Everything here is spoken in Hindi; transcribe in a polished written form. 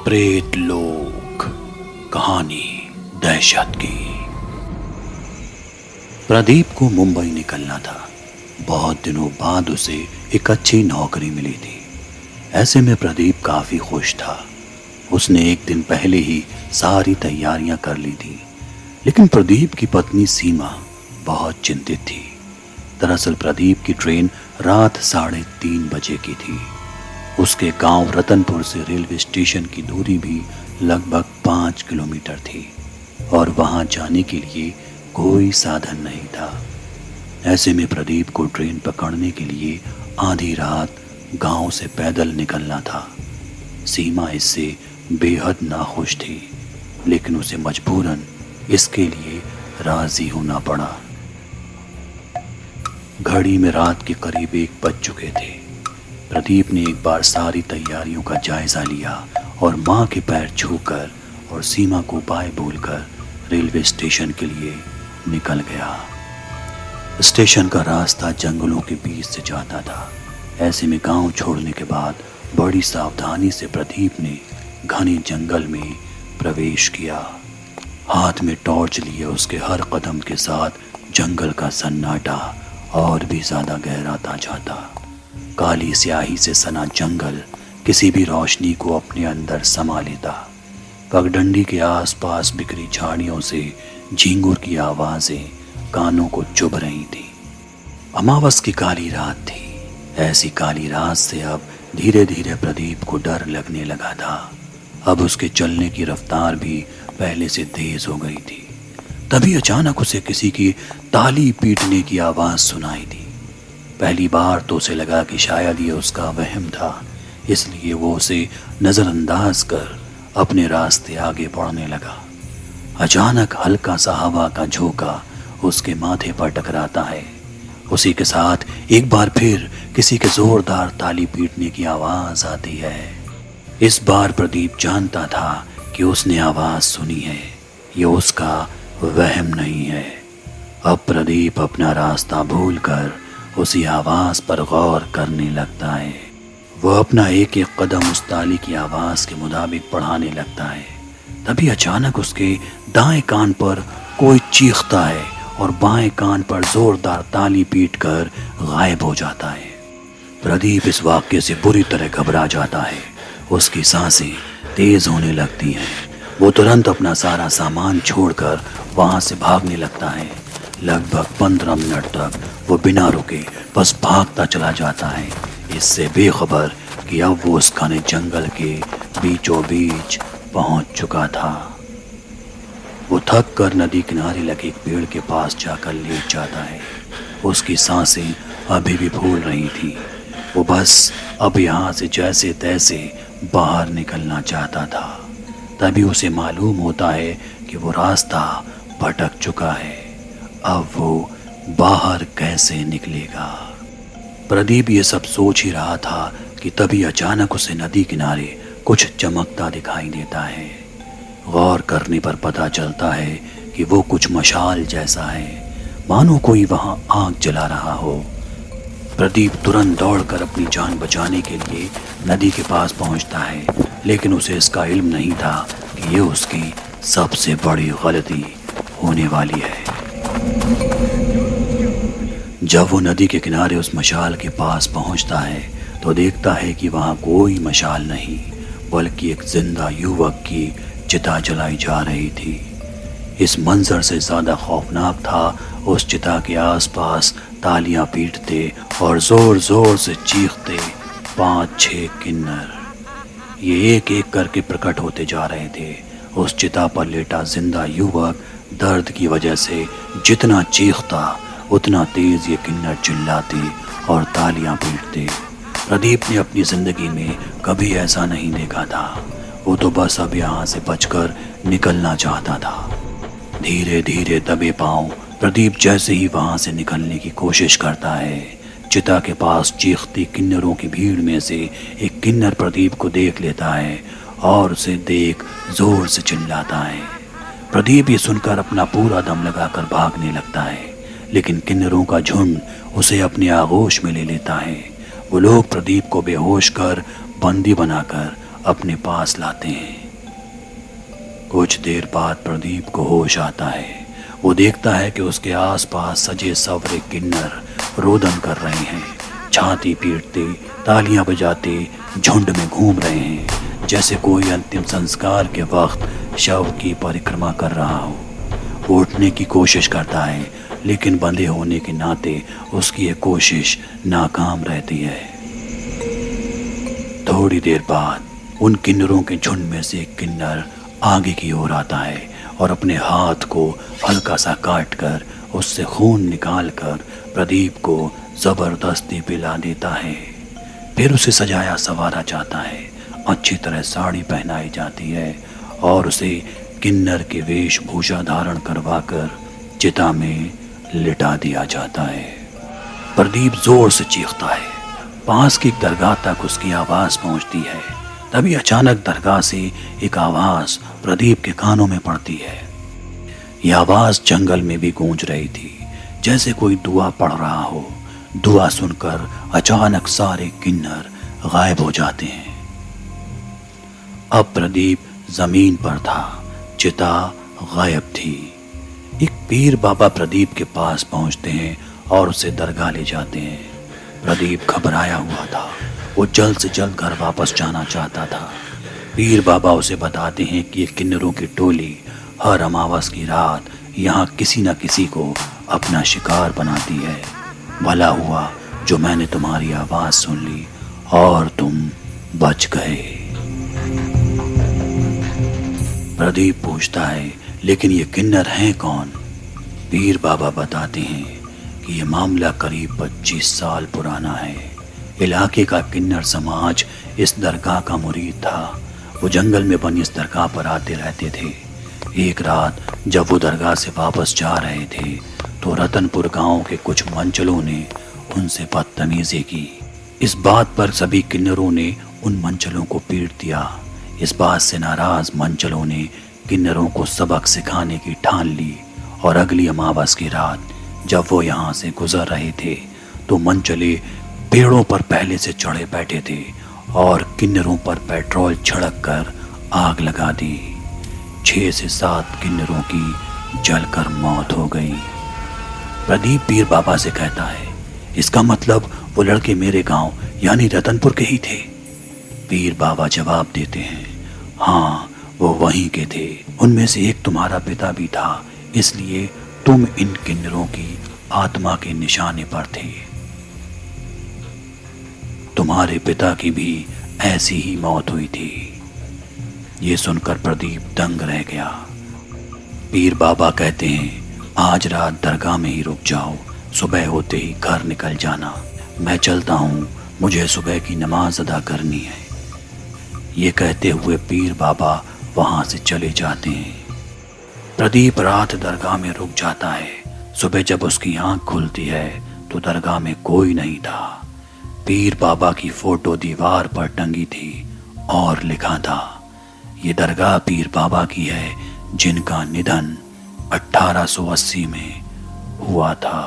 प्रेत लोक कहानी दहशत की। प्रदीप को मुंबई निकलना था। बहुत दिनों बाद उसे एक अच्छी नौकरी मिली थी। ऐसे में प्रदीप काफी खुश था। उसने एक दिन पहले ही सारी तैयारियां कर ली थी। लेकिन प्रदीप की पत्नी सीमा बहुत चिंतित थी। दरअसल प्रदीप की ट्रेन रात 3:30 बजे की थी। उसके गांव रतनपुर से रेलवे स्टेशन की दूरी भी लगभग 5 किलोमीटर थी और वहां जाने के लिए कोई साधन नहीं था। ऐसे में प्रदीप को ट्रेन पकड़ने के लिए आधी रात गांव से पैदल निकलना था। सीमा इससे बेहद नाखुश थी, लेकिन उसे मजबूरन इसके लिए राजी होना पड़ा। घड़ी में रात के करीब 1 बज चुके थे। प्रदीप ने एक बार सारी तैयारियों का जायजा लिया और मां के पैर छूकर और सीमा को बाय बोलकर रेलवे स्टेशन के लिए निकल गया। स्टेशन का रास्ता जंगलों के बीच से जाता था। ऐसे में गांव छोड़ने के बाद बड़ी सावधानी से प्रदीप ने घने जंगल में प्रवेश किया। हाथ में टॉर्च लिए उसके हर कदम के साथ जंगल का सन्नाटा और भी ज्यादा गहराता जाता। काली स्याही से सना जंगल किसी भी रोशनी को अपने अंदर समा लेता। पगडंडी के आसपास बिखरी झाड़ियों से झींगुर की आवाजें कानों को चुभ रही थी। अमावस की काली रात थी। ऐसी काली रात से अब धीरे धीरे प्रदीप को डर लगने लगा था। अब उसके चलने की रफ्तार भी पहले से तेज हो गई थी। तभी अचानक उसे किसी की ताली पीटने की आवाज सुनाई दी। पहली बार तो उसे लगा कि शायद ये उसका वहम था, इसलिए वो उसे नजरअंदाज कर अपने रास्ते आगे बढ़ने लगा। अचानक हल्का सा हवा का झोंका उसके माथे पर टकराता है। उसी के साथ एक बार फिर किसी के जोरदार ताली पीटने की आवाज आती है। इस बार प्रदीप जानता था कि उसने आवाज सुनी है, ये उसका वहम नहीं है। अब प्रदीप अपना रास्ता भूलकर उसी आवाज पर गौर करने लगता है। वो अपना एक एक कदम उस ताली की आवाज के मुताबिक बढ़ाने लगता है। तभी अचानक उसके दाएं कान पर कोई चीखता है और बाएं कान पर जोरदार ताली पीटकर गायब हो जाता है। प्रदीप इस वाक्य से बुरी तरह घबरा जाता है। उसकी सांसें तेज होने लगती हैं। वो तुरंत अपना सारा सामान छोड़कर वहां से भागने लगता है। लगभग 15 मिनट तक वो बिना रुके बस भागता चला जाता है, इससे बेखबर कि अब वो उस घने जंगल के बीचों बीच पहुंच चुका था। वो थक कर नदी किनारे लगे एक पेड़ के पास जाकर लेट जाता है। उसकी सांसें अभी भी फूल रही थी। वो बस अब यहाँ से जैसे तैसे बाहर निकलना चाहता था। तभी उसे मालूम होता है कि वो रास्ता भटक चुका है। अब वो बाहर कैसे निकलेगा। प्रदीप ये सब सोच ही रहा था कि तभी अचानक उसे नदी किनारे कुछ चमकता दिखाई देता है। गौर करने पर पता चलता है कि वो कुछ मशाल जैसा है, मानो कोई वहां आग जला रहा हो। प्रदीप तुरंत दौड़कर अपनी जान बचाने के लिए नदी के पास पहुंचता है, लेकिन उसे इसका इल्म नहीं था कि ये उसकी सबसे बड़ी गलती होने वाली है। जब वो नदी के किनारे उस मशाल के पास पहुंचता है तो देखता है कि वहां कोई मशाल नहीं, बल्कि एक जिंदा युवक की चिता जलाई जा रही थी। इस मंजर से ज्यादा खौफनाक था उस चिता के आसपास तालियां पीटते और जोर जोर से चीखते 5-6 किन्नर। ये एक एक करके प्रकट होते जा रहे थे। उस चिता पर लेटा जिंदा युवक दर्द की वजह से जितना चीखता उतना तेज ये किन्नर चिल्लाते और तालियां पीटते। प्रदीप ने अपनी जिंदगी में कभी ऐसा नहीं देखा था। वो तो बस अब यहाँ से बचकर निकलना चाहता था। धीरे धीरे दबे पांव प्रदीप जैसे ही वहां से निकलने की कोशिश करता है, चिता के पास चीखती किन्नरों की भीड़ में से एक किन्नर प्रदीप को देख लेता है और उसे देख जोर से चिल्लाता है। प्रदीप ये सुनकर अपना पूरा दम लगाकर भागने लगता है, लेकिन किन्नरों का झुंड उसे अपने आगोश में ले लेता है। वो लोग प्रदीप को बेहोश कर बंदी बनाकर अपने पास लाते हैं। कुछ देर बाद प्रदीप को होश आता है। वो देखता है कि उसके आसपास सजे सवरे किन्नर रोदन कर रहे हैं, छाती पीटते, तालियां बजाते, झुंड में घूम रहे हैं, जैसे कोई अंतिम संस्कार के वक्त शव की परिक्रमा कर रहा हो। वो उठने की कोशिश करता है, लेकिन बंधे होने के नाते उसकी ये कोशिश नाकाम रहती है। थोड़ी देर बाद उन किन्नरों के झुंड में से एक किन्नर आगे की ओर आता है और अपने हाथ को हल्का सा काटकर उससे खून निकालकर प्रदीप को जबरदस्ती पिला देता है। फिर उसे सजाया संवारा जाता है, अच्छी तरह साड़ी पहनाई जाती है और उसे किन्नर के वेशभूषा धारण करवाकर चिता में लिटा दिया जाता है। प्रदीप जोर से चीखता है। पास की दरगाह तक उसकी आवाज पहुंचती है। तभी अचानक दरगाह से एक आवाज प्रदीप के कानों में पड़ती है। यह आवाज जंगल में भी गूंज रही थी, जैसे कोई दुआ पढ़ रहा हो। दुआ सुनकर अचानक सारे किन्नर गायब हो जाते हैं। अब प्रदीप जमीन पर था, चिता गायब थी। एक पीर बाबा प्रदीप के पास पहुंचते हैं और उसे दरगाह ले जाते हैं। प्रदीप घबराया हुआ था। वो जल्द से जल्द घर वापस जाना चाहता था। पीर बाबा उसे बताते हैं कि ये किन्नरों की टोली हर अमावस की रात यहाँ किसी न किसी को अपना शिकार बनाती है। भला हुआ जो मैंने तुम्हारी आवाज सुन ली और तुम बच गए। प्रदीप पूछता है, लेकिन ये किन्नर हैं कौन? पीर बाबा बताते हैं कि ये मामला करीब 25 साल पुराना है। इलाके का किन्नर समाज इस दरगाह का मुरीद था। वो जंगल में बनी इस दरगाह पर आते रहते थे। एक रात जब वो दरगाह से वापस जा रहे थे तो रतनपुर गांव के कुछ मंचलों ने उनसे बदतमीजी की। इस बात पर सभी किन्नरों ने उन मंचलों को पीट दिया। इस बात से नाराज मंचलों ने किन्नरों को सबक सिखाने की ठान ली और अगली अमावस की रात जब वो यहाँ से गुजर रहे थे तो मंचले पेड़ों पर पहले से चढ़े बैठे थे और किन्नरों पर पेट्रोल छिड़क कर आग लगा दी। 6 से 7 किन्नरों की जलकर मौत हो गई। प्रदीप पीर बाबा से कहता है, इसका मतलब वो लड़के मेरे गांव यानी रतनपुर के ही थे? पीर बाबा जवाब देते हैं, हाँ वो वहीं के थे। उनमें से एक तुम्हारा पिता भी था, इसलिए तुम इन किन्नरों की आत्मा के निशाने पर थे। तुम्हारे पिता की भी ऐसी ही मौत हुई थी। ये सुनकर प्रदीप दंग रह गया। पीर बाबा कहते हैं, आज रात दरगाह में ही रुक जाओ, सुबह होते ही घर निकल जाना। मैं चलता हूँ, मुझे सुबह की नमाज अदा करनी है। ये कहते हुए पीर बाबा वहां से चले जाते हैं। प्रदीप रात दरगाह में रुक जाता है। सुबह जब उसकी आंख खुलती है तो दरगाह में कोई नहीं था। पीर बाबा की फोटो दीवार पर टंगी थी और लिखा था, ये दरगाह पीर बाबा की है जिनका निधन 1880 में हुआ था।